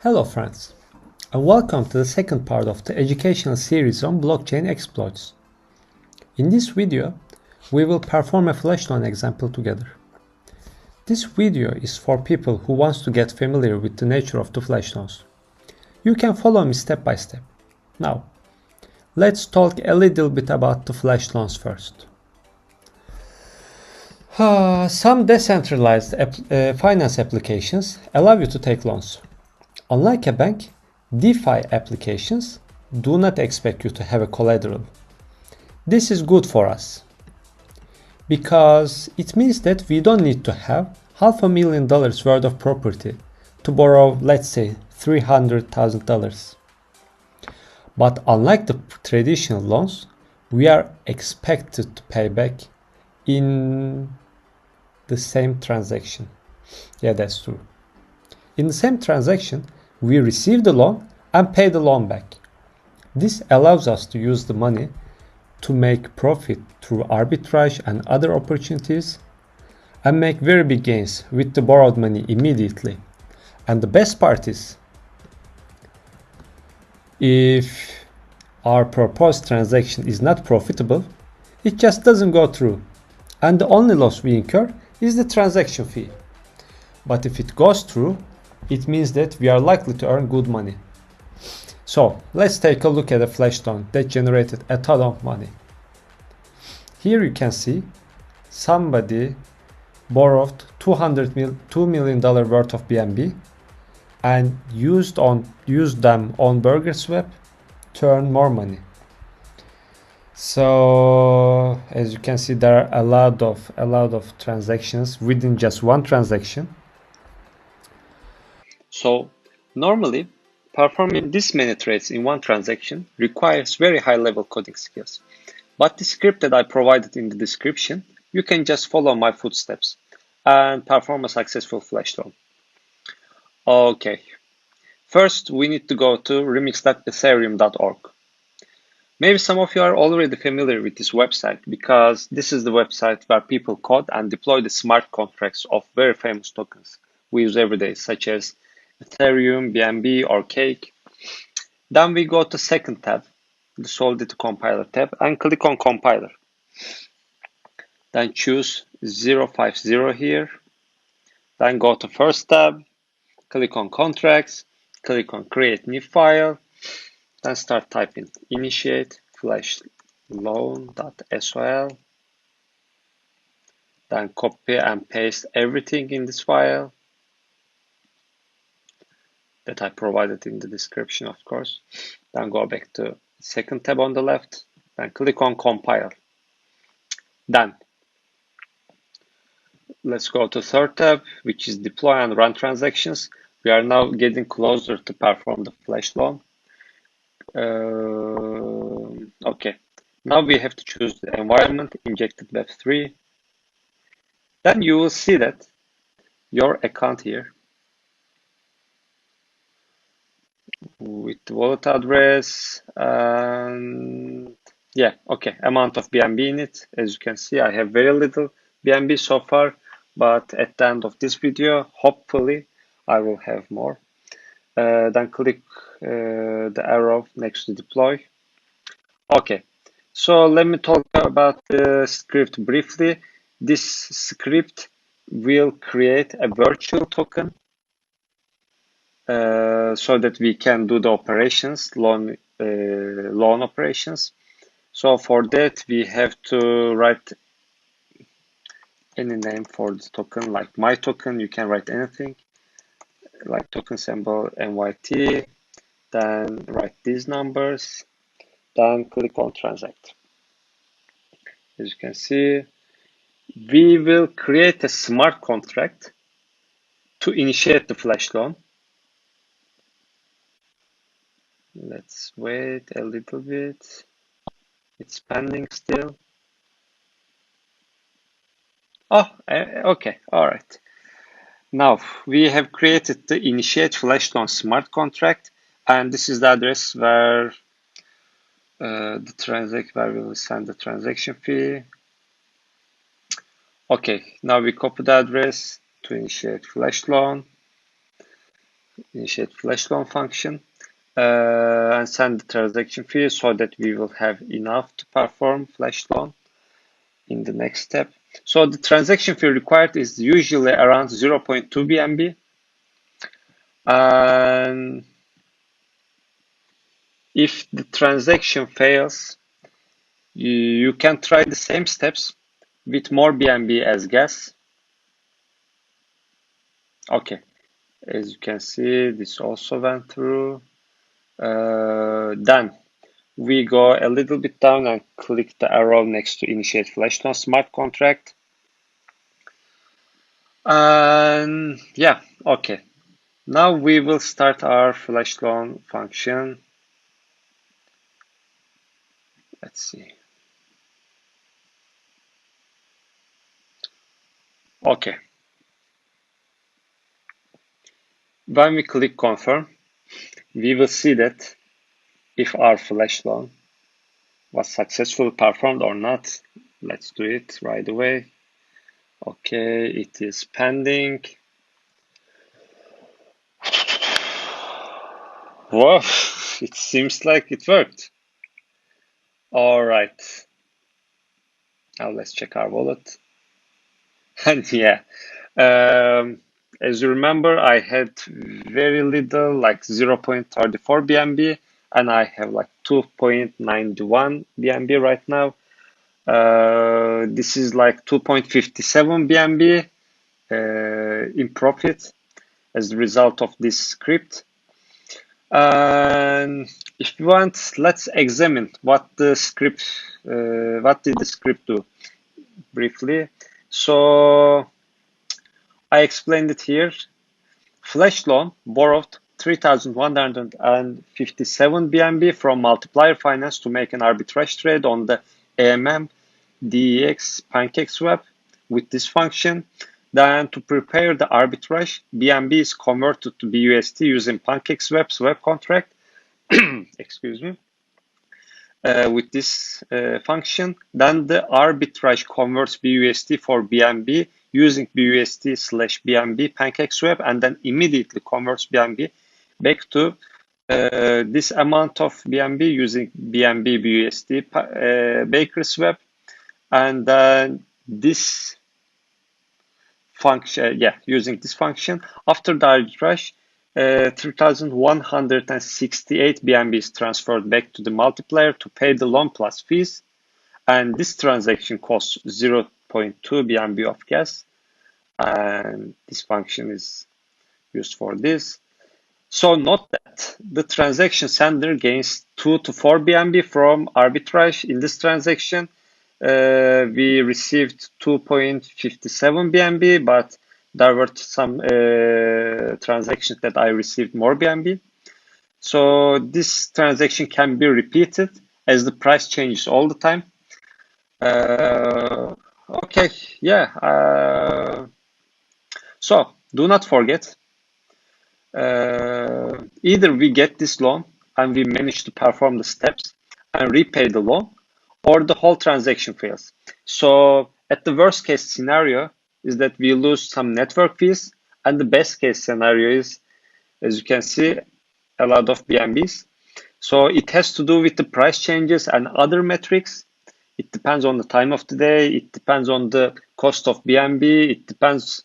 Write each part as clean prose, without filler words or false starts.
Hello friends, and welcome to the second part of the educational series on blockchain exploits. In this video, we will perform a flash loan example together. This video is for people who wants to get familiar with the nature of the flash loans. You can follow me step by step. Now, let's talk a little bit about the flash loans first. Some decentralized finance applications allow you to take loans. Unlike a bank, DeFi applications do not expect you to have a collateral. This is good for us because it means that we don't need to have $500,000 worth of property to borrow, let's say, $300,000. But unlike the traditional loans, we are expected to pay back in the same transaction. Yeah, that's true. In the same transaction, we receive the loan and pay the loan back. This allows us to use the money to make profit through arbitrage and other opportunities and make very big gains with the borrowed money immediately. And the best part is, if our proposed transaction is not profitable, it just doesn't go through. And the only loss we incur is the transaction fee. But if it goes through, it means that we are likely to earn good money. So let's take a look at a flash loan that generated a ton of money. Here you can see somebody borrowed $2 million worth of BNB and used them on BurgerSwap to earn more money. So as you can see, there are a lot of transactions within just one transaction. So normally, performing this many trades in one transaction requires very high-level coding skills. But the script that I provided in the description, you can just follow my footsteps and perform a successful flash loan. Okay, first we need to go to remix.ethereum.org. Maybe some of you are already familiar with this website because this is the website where people code and deploy the smart contracts of very famous tokens we use every day, such as Ethereum, BNB, or Cake. Then we go to second tab, the Solidity Compiler tab, and click on Compiler. Then choose 050 here. Then go to first tab, click on Contracts, click on Create New File. Then start typing initiate flash loan.sol. Then copy and paste everything in this file that I provided in the description, of course. Then go back to second tab on the left, then click on compile. Then let's go to third tab, which is deploy and run transactions. We are now getting closer to perform the flash loan. Okay, now we have to choose the environment, injected Web3. Then you will see that your account here with the wallet address and yeah, okay, amount of BNB in it. As you can see, I have very little BNB so far, but at the end of this video, hopefully I will have more. Then click the arrow next to deploy. Okay, so let me talk about the script briefly. This script will create a virtual token so that we can do the operations, loan operations. So for that, we have to write any name for the token, like my token. You can write anything, like token symbol NYT. Then write these numbers. Then click on transact. As you can see, we will create a smart contract to initiate the flash loan. Let's wait a little bit. It's pending still. Oh, okay, all right. Now we have created the initiate flash loan smart contract, and this is the address where where we will send the transaction fee. Okay, now we copy the address to initiate flash loan. initiate flash loan function, and send the transaction fee so that we will have enough to perform flash loan in the next step. So the transaction fee required is usually around 0.2 BNB. And if the transaction fails, you can try the same steps with more BNB as gas. Okay, as you can see, this also went through. Then we go a little bit down and click the arrow next to initiate flash loan smart contract. And yeah, okay. Now we will start our flash loan function. Let's see. Okay. When we click confirm, we will see that if our flash loan was successfully performed or not. Let's do it right away. Okay, it is pending. Wow, it seems like it worked. All right. Now let's check our wallet. And yeah, as you remember, I had very little, like 0.34 BNB, and I have like 2.91 BNB right now. This is like 2.57 BNB in profit as a result of this script. And if you want, let's examine what what did the script do briefly. So I explained it here. Flash loan borrowed 3,157 BNB from Multiplier Finance to make an arbitrage trade on the AMM DEX PancakeSwap with this function. Then to prepare the arbitrage, BNB is converted to BUSD using PancakeSwap swap contract. Excuse me. With this function, then the arbitrage converts BUSD for BNB using BUSD/BNB PancakeSwap, and then immediately converts BNB back to this amount of BNB using BNB BUSD Baker swap, and then this function, using this function after the arbitrage. 3,168 BNB is transferred back to the multiplier to pay the loan plus fees, and this transaction costs 0.2 BNB of gas, and this function is used for this. So note that the transaction sender gains 2 to 4 BNB from arbitrage. In this transaction, we received 2.57 BNB, but there were some transactions that I received more BNB. So this transaction can be repeated as the price changes all the time. Okay, yeah. So do not forget, either we get this loan and we manage to perform the steps and repay the loan, or the whole transaction fails. So at the worst case scenario is that we lose some network fees, and the best case scenario is, as you can see, a lot of BNBs. So it has to do with the price changes and other metrics. It depends on the time of the day. It depends on the cost of BNB. It depends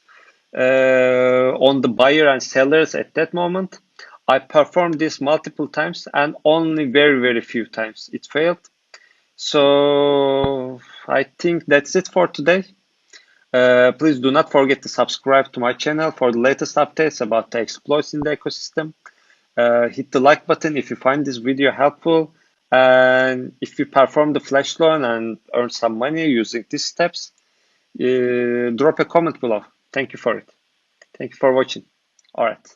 on the buyer and sellers at that moment. I performed this multiple times, and only very, very few times it failed. So I think that's it for today. Please do not forget to subscribe to my channel for the latest updates about the exploits in the ecosystem. Hit the like button if you find this video helpful, and if you perform the flash loan and earn some money using these steps, drop a comment below. Thank you for it. Thank you for watching. All right.